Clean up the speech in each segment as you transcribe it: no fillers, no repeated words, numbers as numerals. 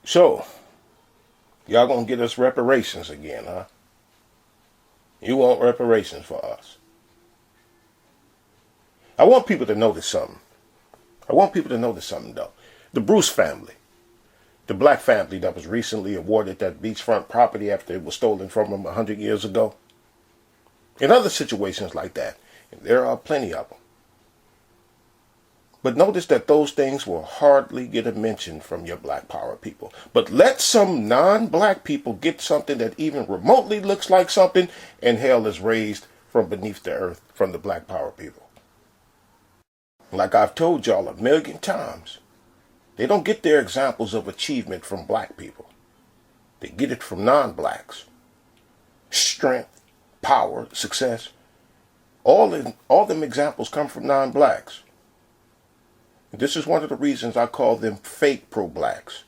So, y'all gonna get us reparations again, huh? You want reparations for us. I want people to notice something. Though. The Bruce family, the black family that was recently awarded that beachfront property after it was stolen from them 100 years ago. In other situations like that, and there are plenty of them. But notice that those things will hardly get a mention from your black power people. But let some non-black people get something that even remotely looks like something, and hell is raised from beneath the earth from the black power people. Like I've told y'all a million times, they don't get their examples of achievement from black people. They get it from non-blacks. Strength, power, success. All them examples come from non-blacks. This is one of the reasons I call them fake pro-blacks.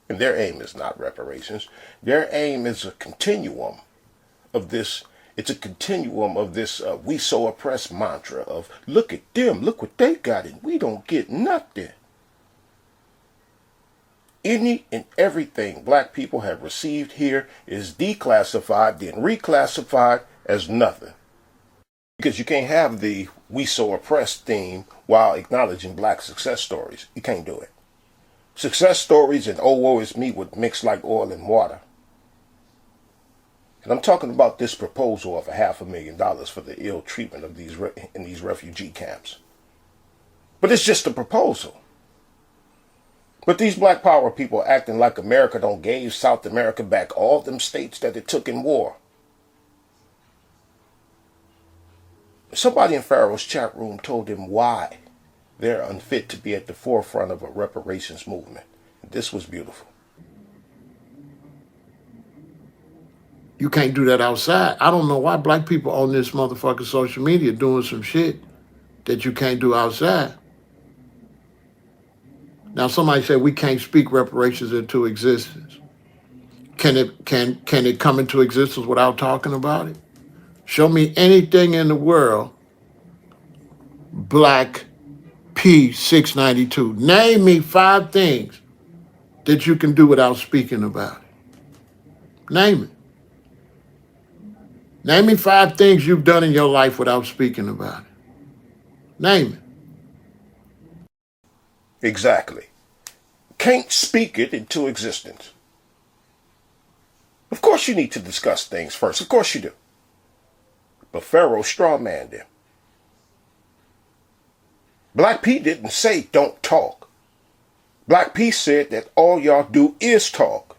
And their aim is not reparations. Their aim is a continuum of this. It's a continuum of this we so oppressed mantra of look at them, look what they got, and we don't get nothing. Any and everything black people have received here is declassified, then reclassified as nothing. Because you can't have the we so oppressed theme while acknowledging black success stories. You can't do it. Success stories and oh woe is me would mix like oil and water. And I'm talking about this proposal of $500,000 for the ill treatment of in these refugee camps. But it's just a proposal. But these black power people acting like America don't gave South America back all them states that it took in war. Somebody in Pharaoh's chat room told him why they're unfit to be at the forefront of a reparations movement. This was beautiful. You can't do that outside. I don't know why black people on this motherfucking social media doing some shit that you can't do outside. Now somebody said we can't speak reparations into existence. Can it come into existence without talking about it? Show me anything in the world, Black P692. Name me 5 things that you can do without speaking about it. Name it. Name me 5 things you've done in your life without speaking about it. Name it. Exactly. Can't speak it into existence. Of course you need to discuss things first. Of course you do. But Pharaoh strawmanned him. Black P didn't say don't talk. Black P said that all y'all do is talk.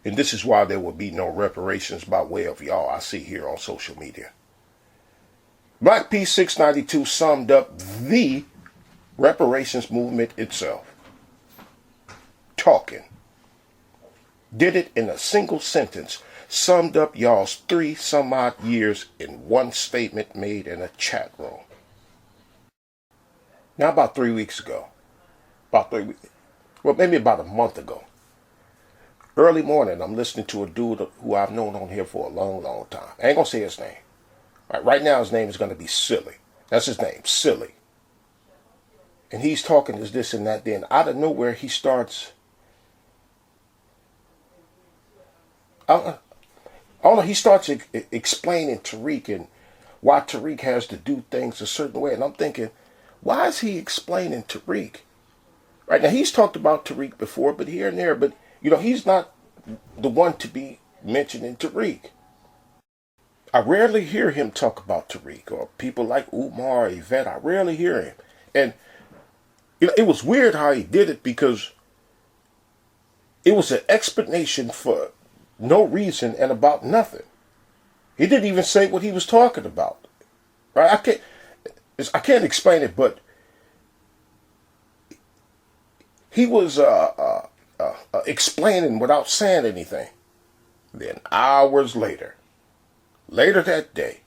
And this is why there will be no reparations by way of y'all I see here on social media. Black P692 summed up the reparations movement itself. Talking. Did it in a single sentence. Summed up y'all's 3 some odd years in one statement made in a chat room. Now about 3 weeks ago, maybe about a month ago, early morning, I'm listening to a dude who I've known on here for a long, long time. I ain't gonna say his name. Right now his name is gonna be Silly. That's his name, Silly. And he's talking this and that, then out of nowhere he starts, he starts explaining Tariq and why Tariq has to do things a certain way. And I'm thinking, why is he explaining Tariq? Right now, he's talked about Tariq before, but here and there. But, he's not the one to be mentioning Tariq. I rarely hear him talk about Tariq or people like Umar, Yvette. I rarely hear him. And, it was weird how he did it because it was an explanation for no reason and about nothing. He didn't even say what he was talking about. Right? I can't explain it, but he was explaining without saying anything. Then hours later that day,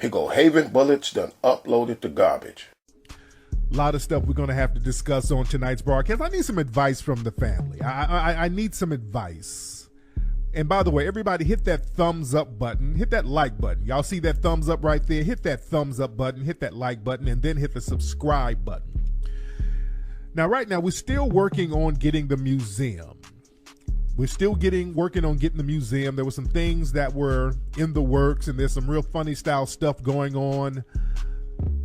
here go Haven Bullets done uploaded the garbage. A lot of stuff we're going to have to discuss on tonight's broadcast. I need some advice from the family. I need some advice. And by the way, everybody hit that thumbs up button. Hit that like button. Y'all see that thumbs up right there? Hit that thumbs up button. Hit that like button. And then hit the subscribe button. Now, right now, we're still working on getting the museum. We're still working on getting the museum. There were some things that were in the works, and there's some real funny style stuff going on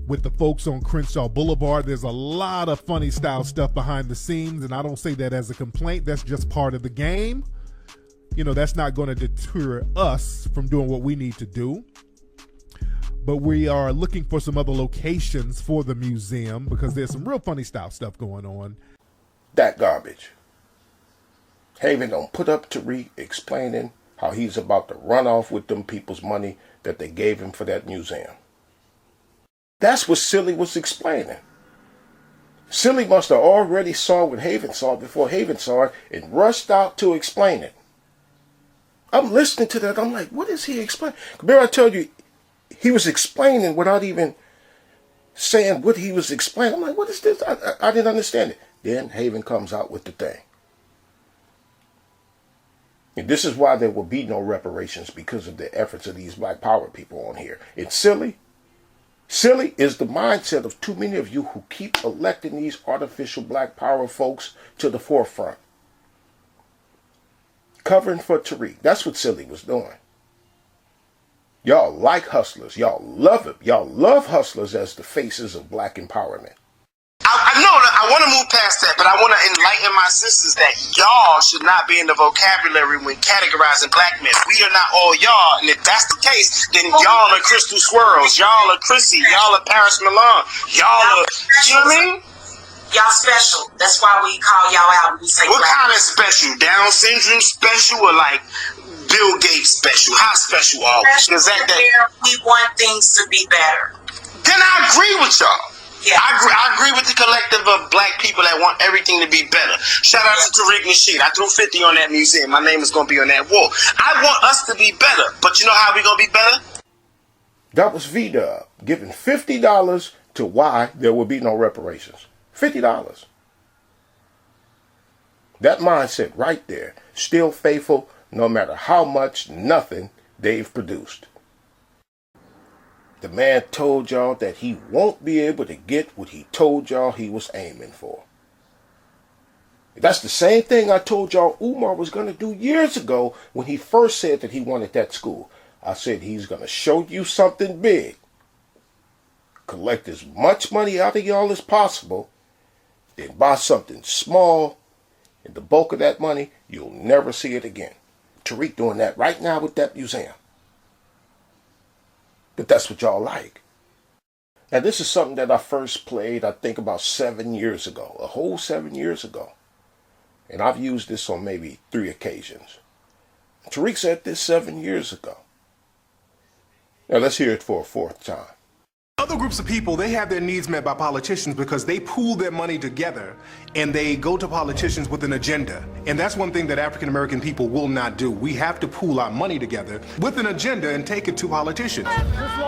with the folks on Crenshaw Boulevard. There's a lot of funny style stuff behind the scenes, and I don't say that as a complaint. That's just part of the game. You know, that's not going to deter us from doing what we need to do. But we are looking for some other locations for the museum because there's some real funny style stuff going on. That garbage. Haven don't put up Tariq explaining how he's about to run off with them people's money that they gave him for that museum. That's what Silly was explaining. Silly must have already saw what Haven saw before Haven saw it and rushed out to explain it. I'm listening to that. I'm like, what is he explaining? Remember I told you, he was explaining without even saying what he was explaining. I'm like, what is this? I didn't understand it. Then Haven comes out with the thing. And this is why there will be no reparations, because of the efforts of these Black Power people on here. It's silly. Silly is the mindset of too many of you who keep electing these artificial Black Power folks to the forefront. Covering for Tariq. That's what Silly was doing. Y'all like hustlers. Y'all love it. Y'all love hustlers as the faces of Black empowerment. I know that I want to move past that, but I want to enlighten my sisters that y'all should not be in the vocabulary when categorizing Black men. We are not all y'all, and if that's the case, then y'all are Crystal Swirls, y'all are Chrissy, y'all are Paris Milan, y'all are, you know what I mean? Y'all special. That's why we call y'all out when we say What Black. kind of special? Down syndrome special or like Bill Gates special? How special are we? Is that we want things to be better. Then I agree with y'all. Yeah. I agree with the collective of Black people that want everything to be better. Shout out to Tariq Nasheed. I threw 50 on that museum. My name is going to be on that wall. I want us to be better. But you know how we going to be better? That was V-Dub giving $50 to why there will be no reparations. $50. That mindset right there. Still faithful no matter how much nothing they've produced. The man told y'all that he won't be able to get what he told y'all he was aiming for. That's the same thing I told y'all Umar was going to do years ago when he first said that he wanted that school. I said he's going to show you something big. Collect as much money out of y'all as possible. Then buy something small. And the bulk of that money, you'll never see it again. Tariq doing that right now with that museum. But that's what y'all like. Now this is something that I first played, I think about 7 years ago. A whole 7 years ago. And I've used this on maybe 3 occasions. Tariq said this 7 years ago. Now let's hear it for a 4th time. Other groups of people, they have their needs met by politicians because they pool their money together and they go to politicians with an agenda. And that's one thing that African American people will not do. We have to pool our money together with an agenda and take it to politicians. Ava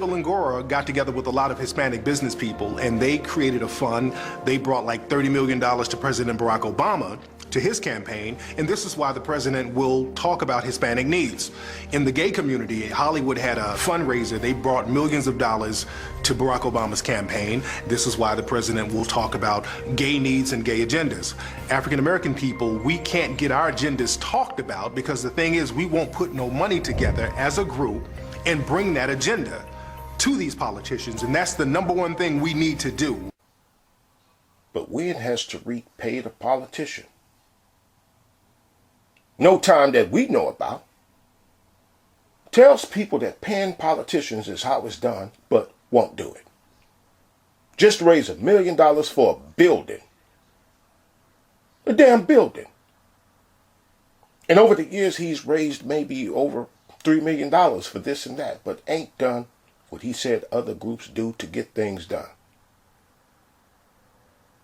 Longoria got together with a lot of Hispanic business people and they created a fund. They brought like $30 million to President Barack Obama to his campaign, and this is why the president will talk about Hispanic needs. In the gay community, Hollywood had a fundraiser. They brought millions of dollars to Barack Obama's campaign. This is why the president will talk about gay needs and gay agendas. African American people, we can't get our agendas talked about because the thing is we won't put no money together as a group and bring that agenda to these politicians, and that's the #1 thing we need to do. But when has Tariq paid a politician? No time that we know about. Tells people that paying politicians is how it's done, but won't do it. Just raise $1 million for a building. A damn building. And over the years, he's raised maybe over $3 million for this and that, but ain't done what he said other groups do to get things done.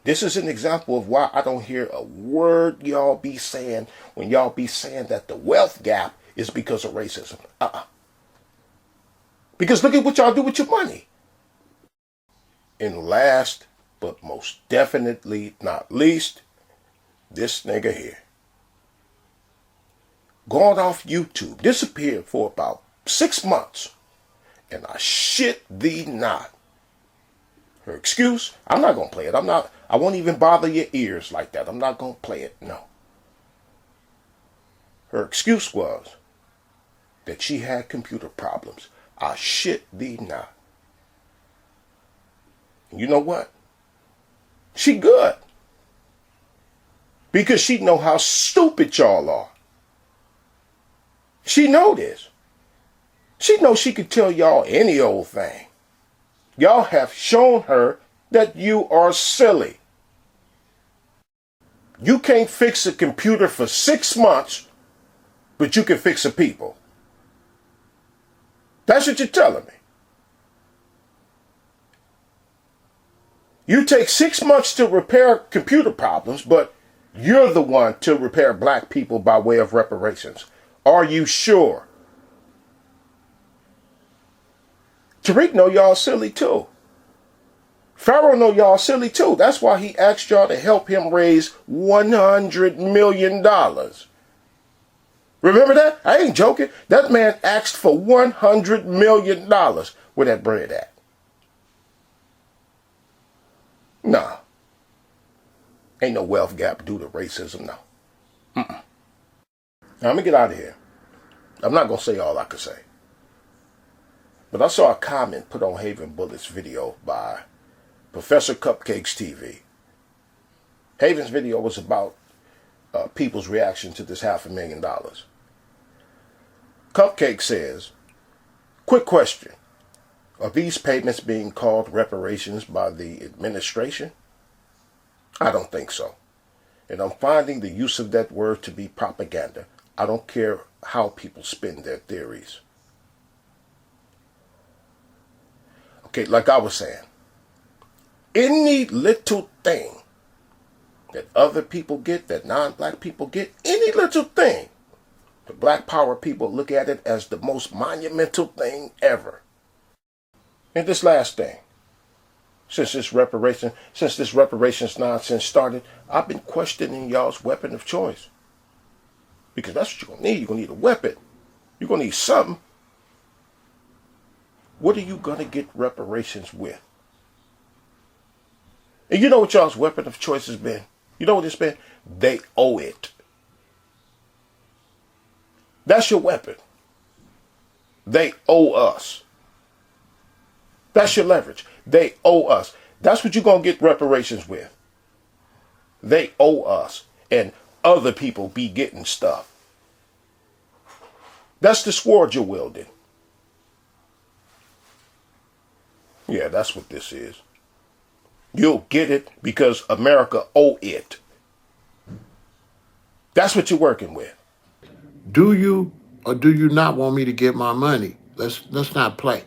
This is an example of why I don't hear a word y'all be saying when y'all be saying that the wealth gap is because of racism. Because look at what y'all do with your money. And last, but most definitely not least, this nigga here. Gone off YouTube, disappeared for about 6 months. And I shit thee not. Her excuse, I'm not going to play it. I won't even bother your ears like that. I'm not going to play it. No. Her excuse was that she had computer problems. I shit thee not. And you know what? She good. Because she know how stupid y'all are. She know this. She know she could tell y'all any old thing. Y'all have shown her that you are silly. You can't fix a computer for 6 months, but you can fix a people. That's what you're telling me. You take 6 months to repair computer problems, but you're the one to repair black people by way of reparations. Are you sure? Tariq know y'all silly too. Pharaoh know y'all silly too. That's why he asked y'all to help him raise $100 million. Remember that? I ain't joking. That man asked for $100 million. Where that bread at? Nah. Ain't no wealth gap due to racism, no. Now, I'm going to get out of here. I'm not going to say all I could say. But I saw a comment put on Haven Bullet's video by Professor Cupcakes TV. Haven's video was about people's reaction to this $500,000. Cupcake says, quick question. Are these payments being called reparations by the administration? I don't think so. And I'm finding the use of that word to be propaganda. I don't care how people spin their theories. Okay, like I was saying, any little thing that other people get, that non-black people get, any little thing, the black power people look at it as the most monumental thing ever. And this last thing, since this reparations nonsense started, I've been questioning y'all's weapon of choice. Because that's what you're going to need. You're going to need a weapon. You're going to need something. What are you going to get reparations with? And you know what y'all's weapon of choice has been? You know what it's been? They owe it. That's your weapon. They owe us. That's your leverage. They owe us. That's what you're going to get reparations with. They owe us. And other people be getting stuff. That's the sword you're wielding. Yeah, that's what this is. You'll get it because America owe it. That's what you're working with. Do you or do you not want me to get my money? Let's not play.